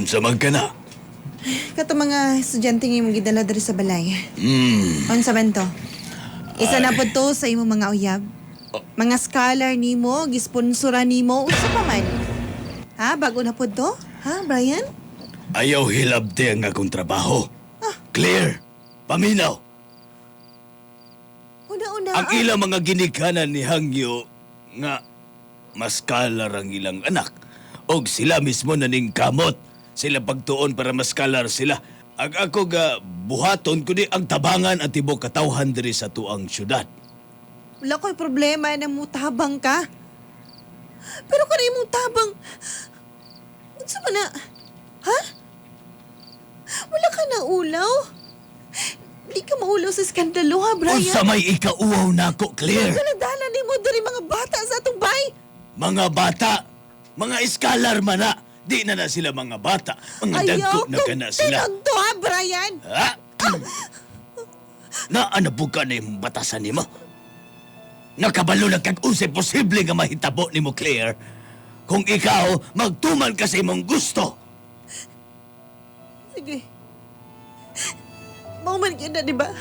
Unsa man ka na? Kato mga estudyante nga imong gidala diri sa balay. Unsa man to? Isa na po to sa imong mga uyab. Mga scholar nimo, gisponsoran nimo, unsa pa man? Ha, bago na po to? Ha, Brian? Ayaw hilabte ang akong trabaho. Clear. Paminaw. Una-una. Ang ilang mga ginikanan ni Hangyo nga mas kalar ang ilang anak. Og sila mismo naning kamot. Sila pagtuon para mas kalar sila. Ang ako ga buhaton kundi ang tabangan at tibok katawhan diri sa tuang syudad. Wala ko'y problema na mo tabang ka. Pero kung imong tabang, unsa man na? Ha? Wala ka na ulaw? Di ka maulaw sa skandalo ha, Brian? Unsa may ikauwaw nako, Claire? Daladala ni mo diri mga bata sa atong bay. Mga bata, mga iskalar man na. Di na sila mga bata. Mga dagko na ka na sila. Tinagto ha, Brian? Ha? Naanapo ka na yung batasan ni mo? Nakabalo na kag unsay posible nga mahitabo ni mo, Claire. Kung ikaw, magtuman ka sa imong gusto. Sige. Mauman ka na, di ba?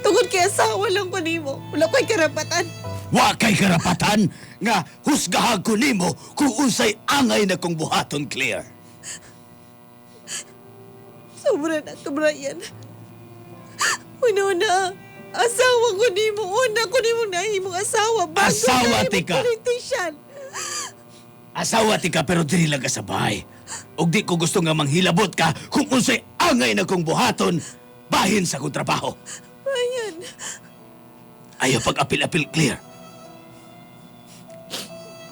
Tungod kay asawa lang ko nimo. Wala ko'y karapatan. Wa kay karapatan nga husgahan ko nimo kung unsay angay na kong buhaton, Claire. Sobra na to, Brian. Una-una, asawa ko nimo. Una ko nimo nahimong asawa. Bago Asawa, nahimong tika. politician. Asawa ti ka pero diri lang ka sa bahay. Og di ko gusto nga manghilabot ka kung unsay angay na kong buhaton bahin sa kong trabaho. Brian, Ayaw pag-apil-apil, Claire.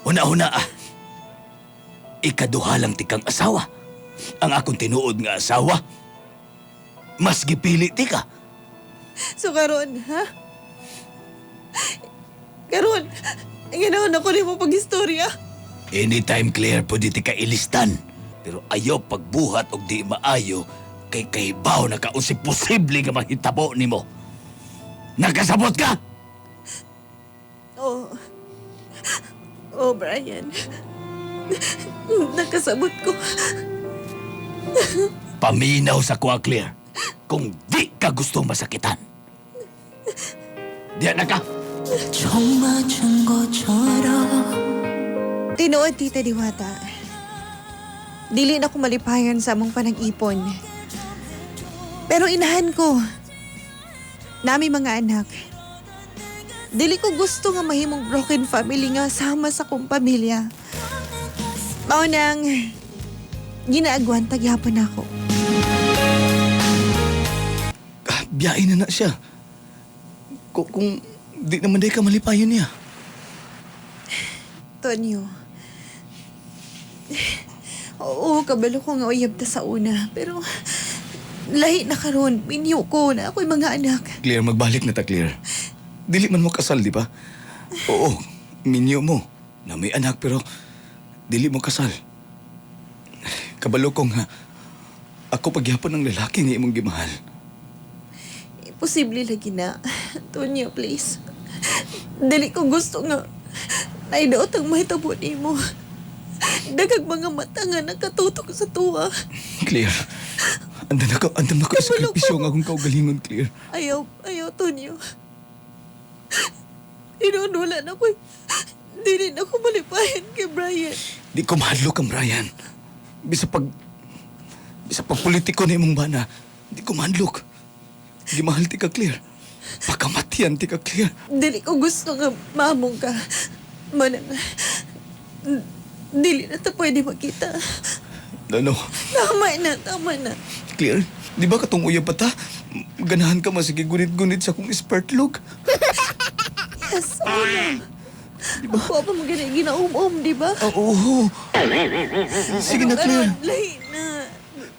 Una-una, ikaduha lang tikang asawa. Ang akong tinuod nga asawa, mas gipili ti ka. so karon, ha? Karon, ganaon ako nimo pag-istorya. Anytime, Claire, pwede ti ka ilistan. Pero ayaw pagbuhat og di maayo kay kaibaw na kaunsi posible nga mahitabo nimo. Nakasabot ka? Oh. Oh, Brian. Nakasabot ko. Paminaw sa kuha, Claire. Kung di ka gusto masakitan. Diyan na ka. Tinuod, Tita Diwata. Dili na ko malipayan sa among panag-ipon. Pero inahan ko. Nami mga anak. Dili ko gusto nga mahimong broken family nga sama sa kong pamilya. Mao nang ginaagwan tagyapon ako. Biyain na siya. Kung di naman day ka malipayon niya. Tonyo. Oo, kabalo ko nga uyab ta sa una. Pero lahi na karon, minyo ko na ako'y mga anak. Claire, magbalik na ta, Claire. Dili man mo kasal, di ba? Oo, minyo mo. Na may anak pero dili mo kasal. Kabalo ko nga, ako pagyapon ng lalaki nga imong gimahal. Imposible lagi na. Tonyo, please. Dili ko gusto nga naidaot ang mahitabo nimo. Dagag mga mata nga nakatutok sa tuwa. Claire, andan ako sa Kabalo sakripisyo ko. nga akong kaugalingon, Claire. Ayaw, Tonyo. Inunula na ko. Dili na ko malipayan kay Brian. Di ko mahadlok ang Brian. Bisa pag politiko na imong bana, di ko mahadlok. Di mahal ti ka, Claire. Pakamatian ti ka, Claire. Dili ko gusto nga mamong ka. Manang, dili na ta pwede makita. Ano? Tama na. Claire, di ba katong uyab pa ta? Ganahan ka masige gunit-gunit sa kong spartlog. Yes, na. Diba? Ako pa magaling ginaum-um, di ba? Oo. Sige na, Claire. Lahi na.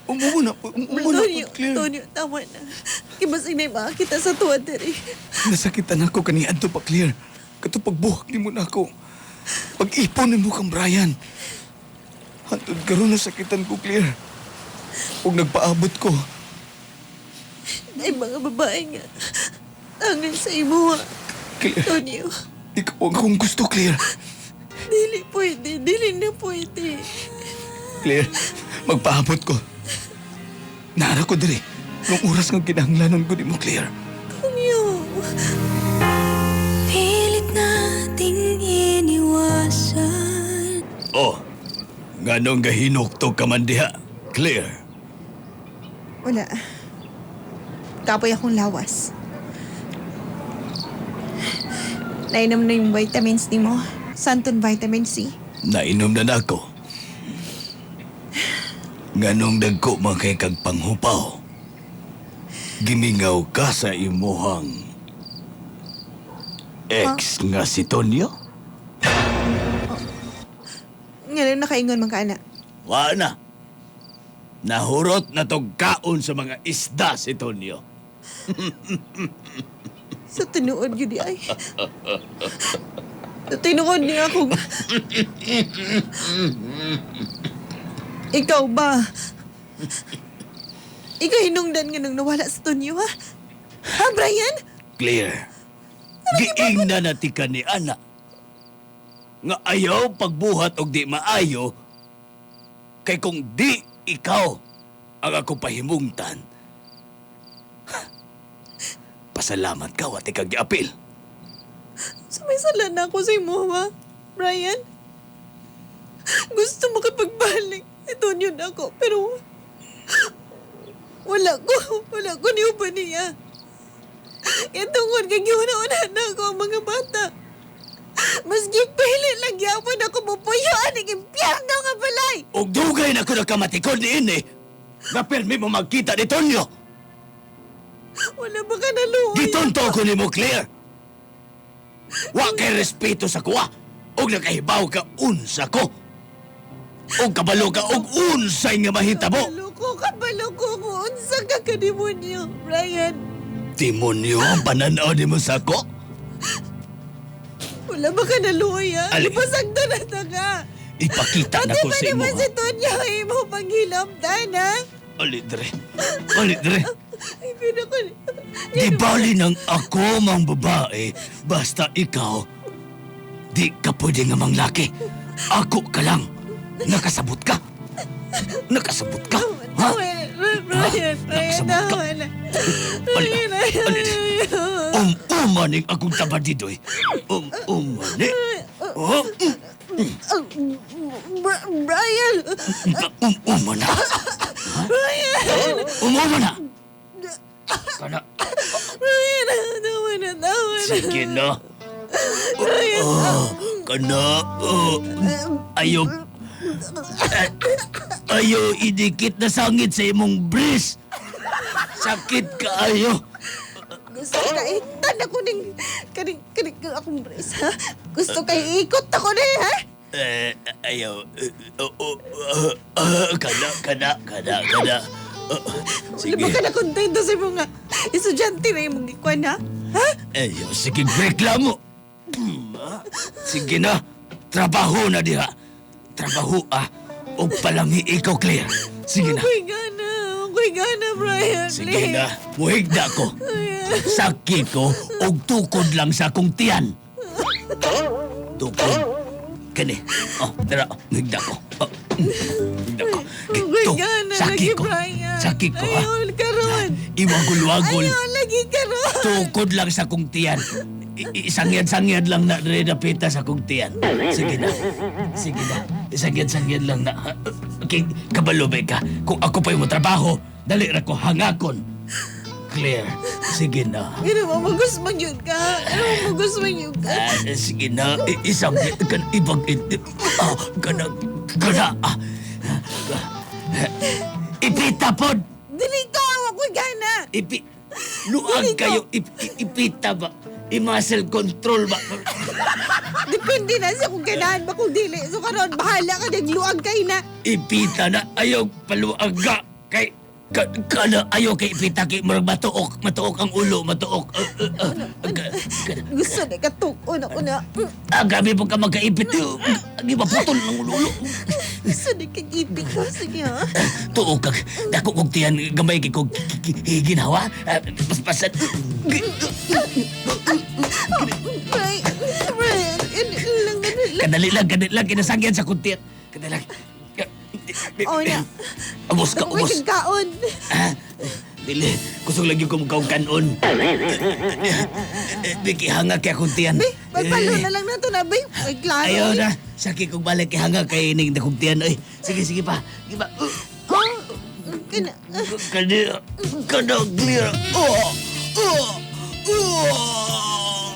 Umuna po, Claire. Tonyo, tama na. Kibasig na yung makakita sa tuwa, Terry. Nasakitan ako kanian to pa, Claire. Kato pagbuhak ni mo na ako. Pag-ipon ni mo kang Brian. Hantod karon na sakitan ko, Claire. Huwag nagpaabot ko. Ay, mga babae nga. Tangan sa imo, ha. Claire, Tonyo, ikaw ang akong gusto, Claire. dili pwede. Dili na pwede. Claire, Magpaabot ko. Nara ko diri. Nung oras nga kinahanglanon ko ni mo, Claire. Tonyo. Pilit nating iniwasan. Oh, nganong gahinukto ka man diha, Claire? Wala. Kapoy akong lawas. Nainom na yung vitamins ni mo. Santon vitamin C. Nainom na nako. Nganong dagko man kay kag panghupaw. Gimingaw ka sa imuhang ex nga si Tonyo? Ngayon nakaingon man ka, anak. Wa na. Nahurot na tog kaon sa mga isda si Tonyo. Sa tinuod yun di ay. Sa tinuod niya akong... Ikaw ba? Ikaw hinungdan nga nang nawala sa Tonyo, ha? Ha, Brian? Claire, giing na natika ni Ana. Nga ayaw pagbuhat og di maayo, kay kung di ikaw ang ako pahimungtan, pasalamat ka, wati kag giapil. Sumisala na ako sa imo, ha? Brian? Gusto mo kapagbalik. Ito yun ako, pero... Wala ko ni upa niya. Itungod kag una na ako ang mga bata. Maski pili lang yapon ako mupuyaan ng impyerno nga balay. Og dugay na ko nakamatikod ni ini, nga permi mo magkita ni Tonyo. Wala ba ka naluoy? Gitonto ko ni mo, Claire. Wa kay respeto sa kuwa. Og nakahibaw ka unsa ko. Og kabalo ka og unsay nga mahitabo. Kabalo ko kung unsa ka kademonyo, Brian. Demonyo ang pananaw ni mo sa ko? Wala ba ka naluoy, ha? Ali- Ipasag na ka. Ipakita na ko sa imo. Pati ba naman si Tonya imo panghilamdan, ha? Ali dire. Ay, pinako. Di bali ng ako mang babae, basta ikaw, di ka pwede nga manglaki. Ako ka lang. Nakasabot ka. Nakasabot ka. Ha? Brian, Nakasabot ka. Brian. Umaning akong tabadidoy. Umaning. Oh, Brian! umana. Brian! Umana. Kana. Brian, tawa na. Sige na. Kana. Ayaw. Ayaw idikit na sangit sa imong bris. Sakit ka ayo. Gusto kay itan ako kaning akong brace, ha? Gusto kay ikot ako ni, ha? Ayaw. Kada. Sige. Di ba ka na kontento sa mga estudyante na imong gikwan, ha? Ha? Ayaw, sige reklamo. Sige na. Trabaho na diha. Trabaho o palami ikaw, Claire. Sige na. Ako'y gana, Brian. Sige please. na. Muhigda ko. Sakit ko og tukod lang sa akong tiyan. Tukod. Kani. Tara. Muhigda ko. Muhigda ko. Ako'y gana lagi, Brian. Sakit ko, ha? Ayaw karon. Iwagul-wagul. Ayaw lagi karon. Tukod lang sa akong tiyan. Isangyad-sangyad lang na napita sa akong tiyan. Sige na. Isangyad-sangyad lang na. Okay, kabalo ba ka? Kung ako pa yung trabaho, dali ra ko hangakon. Claire, sige na. Ano mo, magusman yun ka. Sige na. Isang ibang... Kana. Ipita pod! Dili ka, ako'y gana. Luag kayo. Ipita ba? I-muscle control ba? Depende na sa kung ganahan ba kung dili. So karon bahala ka nagluag kay na. Ipita na ayaw paluag ka. Kay kana ayaw kay ipita kay murag matuok ang ulo, matuok. Gusto na katukon ako na. Gabi po ka magkaipit. Di ba putol ng ulo? Gusto na kagipit ko. Sige, ha? Tuok kag dako kog tiyan gamay kay kog ginawa. Paspasan. Brian, Kadali lang kinasangyan sa kuntiyan. Kadali lang. O na. Abos ka, Uy, abos. kaon. Ah, dili, kusog lagi ko mukhaw kanon. Di kihanga kaya akong tiyan. Bay, pagpalo na lang na to na, bay. Ay, klaro. Ayaw eh. na. Sakit kong balik kihanga kay ining na kong tiyan. Ay, sige, sige pa. Sige pa. Oh, kina... Kadira. Kadaglir. Oh! Oh! Oh!